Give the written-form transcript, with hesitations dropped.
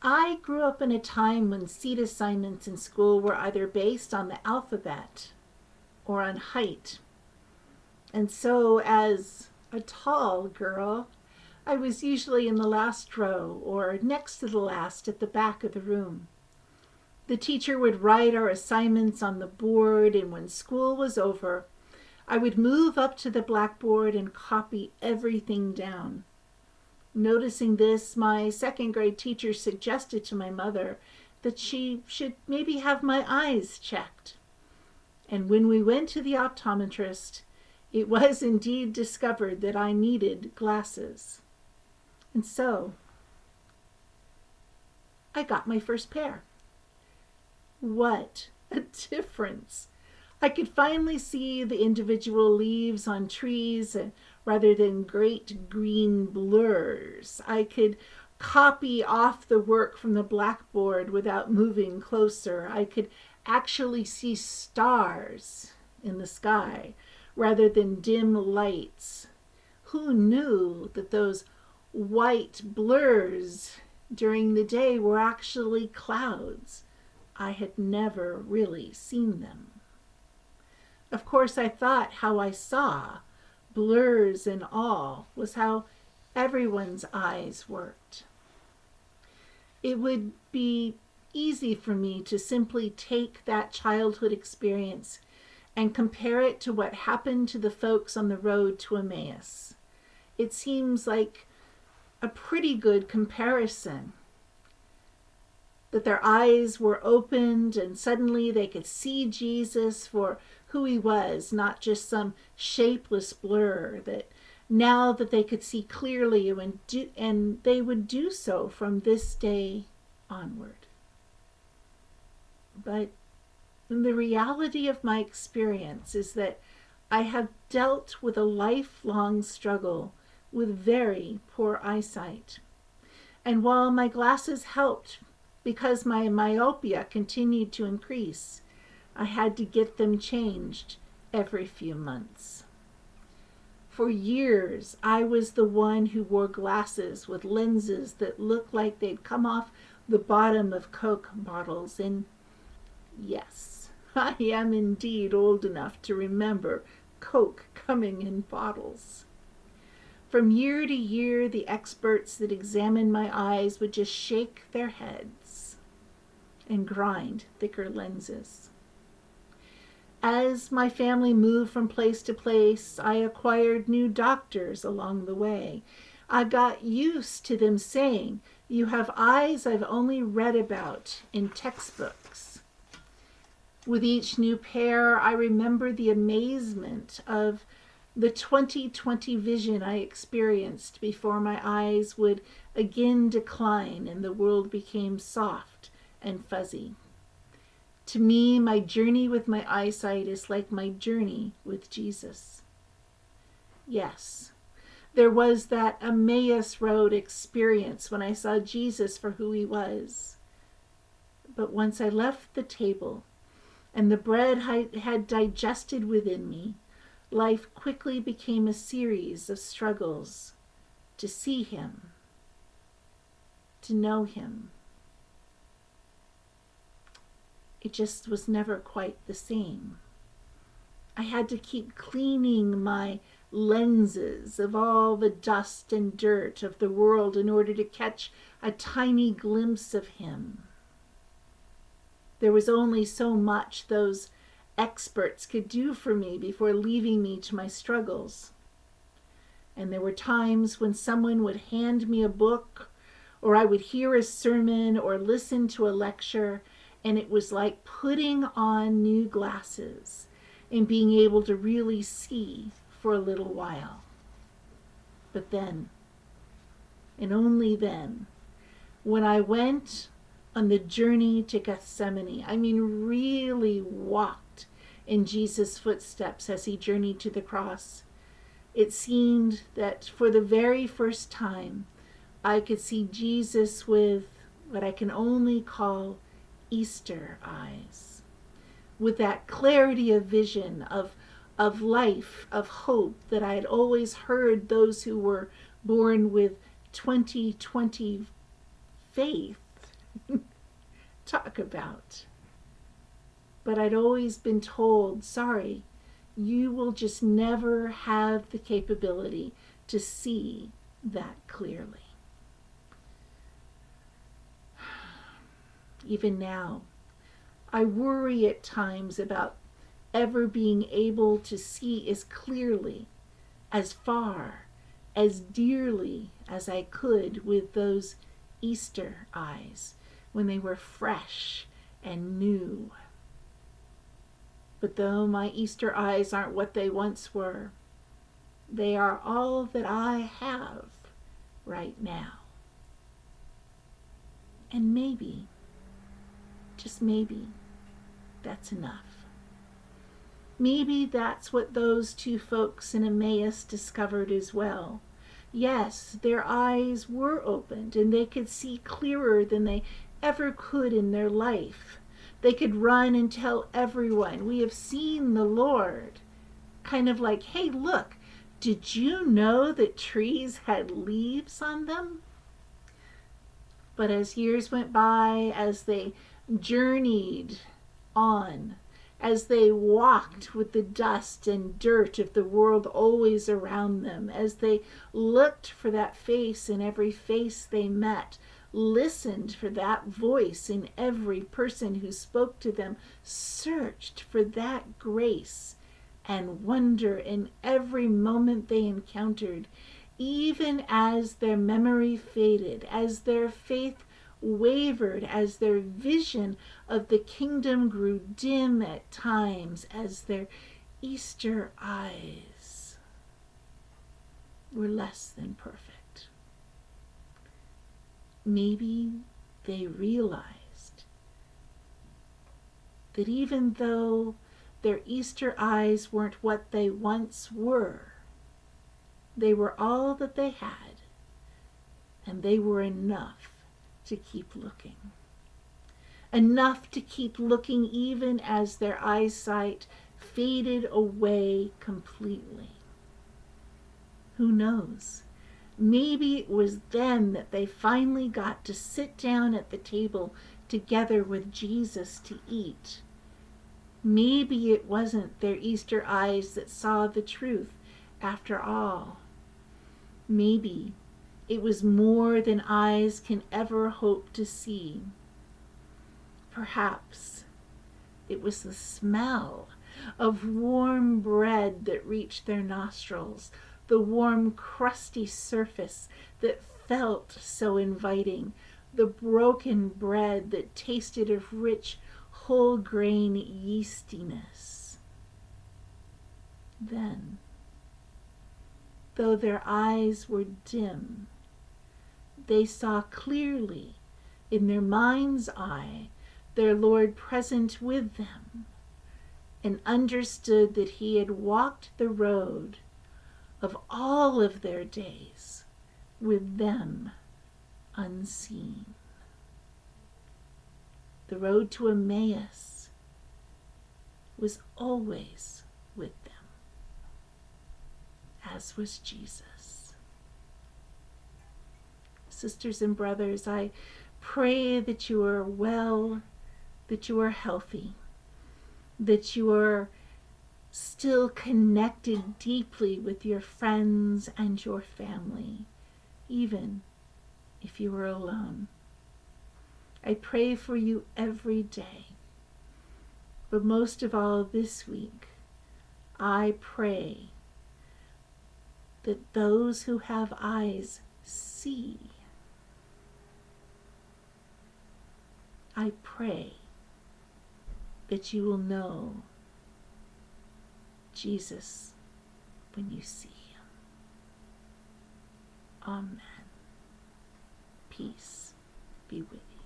I grew up in a time when seat assignments in school were either based on the alphabet or on height. And so, as a tall girl, I was usually in the last row or next to the last at the back of the room. The teacher would write our assignments on the board, and when school was over, I would move up to the blackboard and copy everything down. Noticing this, my second grade teacher suggested to my mother that she should maybe have my eyes checked. And when we went to the optometrist, it was indeed discovered that I needed glasses. And so, I got my first pair. What a difference! I could finally see the individual leaves on trees rather than great green blurs. I could copy off the work from the blackboard without moving closer. I could actually see stars in the sky rather than dim lights. Who knew that those white blurs during the day were actually clouds? I had never really seen them. Of course, I thought how I saw, blurs and all, was how everyone's eyes worked. It would be easy for me to simply take that childhood experience and compare it to what happened to the folks on the road to Emmaus. It seems like a pretty good comparison. That their eyes were opened and suddenly they could see Jesus for who he was, not just some shapeless blur, that now that they could see clearly and they would do so from this day onward. But the reality of my experience is that I have dealt with a lifelong struggle with very poor eyesight. And while my glasses helped because my myopia continued to increase, I had to get them changed every few months. For years, I was the one who wore glasses with lenses that looked like they'd come off the bottom of Coke bottles. And yes, I am indeed old enough to remember Coke coming in bottles. From year to year, the experts that examined my eyes would just shake their heads and grind thicker lenses. As my family moved from place to place, I acquired new doctors along the way. I got used to them saying, "You have eyes I've only read about in textbooks." With each new pair, I remember the amazement of the 20/20 vision I experienced before my eyes would again decline and the world became soft and fuzzy. To me, my journey with my eyesight is like my journey with Jesus. Yes, there was that Emmaus Road experience when I saw Jesus for who he was. But once I left the table and the bread had digested within me, life quickly became a series of struggles to see him, to know him. It just was never quite the same. I had to keep cleaning my lenses of all the dust and dirt of the world in order to catch a tiny glimpse of him. There was only so much those experts could do for me before leaving me to my struggles. And there were times when someone would hand me a book, or I would hear a sermon or listen to a lecture, and it was like putting on new glasses and being able to really see for a little while. But then, and only then, when I went on the journey to Gethsemane, really walked in Jesus' footsteps as he journeyed to the cross, it seemed that for the very first time, I could see Jesus with what I can only call Easter eyes, with that clarity of vision, of life, of hope that I had always heard those who were born with 20/20 faith Talk about. But I'd always been told, sorry, you will just never have the capability to see that clearly. Even now, I worry at times about ever being able to see as clearly, as far, as dearly as I could with those Easter eyes when they were fresh and new. But though my Easter eyes aren't what they once were, they are all that I have right now. And maybe, just maybe, that's enough. Maybe that's what those two folks in Emmaus discovered as well. Yes, their eyes were opened and they could see clearer than they ever could in their life. They could run and tell everyone, we have seen the Lord. Kind of like, hey, look, did you know that trees had leaves on them? But as years went by, as they journeyed on, as they walked with the dust and dirt of the world always around them, as they looked for that face in every face they met, listened for that voice in every person who spoke to them, searched for that grace and wonder in every moment they encountered, even as their memory faded, as their faith wavered, as their vision of the kingdom grew dim at times, as their Easter eyes were less than perfect. Maybe they realized that even though their Easter eyes weren't what they once were, they were all that they had, and they were enough to keep looking. Enough to keep looking even as their eyesight faded away completely. Who knows? Maybe it was then that they finally got to sit down at the table together with Jesus to eat. Maybe it wasn't their Easter eyes that saw the truth after all. Maybe it was more than eyes can ever hope to see. Perhaps it was the smell of warm bread that reached their nostrils, the warm, crusty surface that felt so inviting, the broken bread that tasted of rich, whole grain yeastiness. Then, though their eyes were dim, they saw clearly in their mind's eye their Lord present with them, and understood that he had walked the road of all of their days with them unseen. The road to Emmaus was always with them, as was Jesus. Sisters and brothers, I pray that you are well, that you are healthy, that you are still connected deeply with your friends and your family, even if you are alone. I pray for you every day, but most of all this week, I pray that those who have eyes see. I pray that you will know Jesus when you see him. Amen. Peace be with you.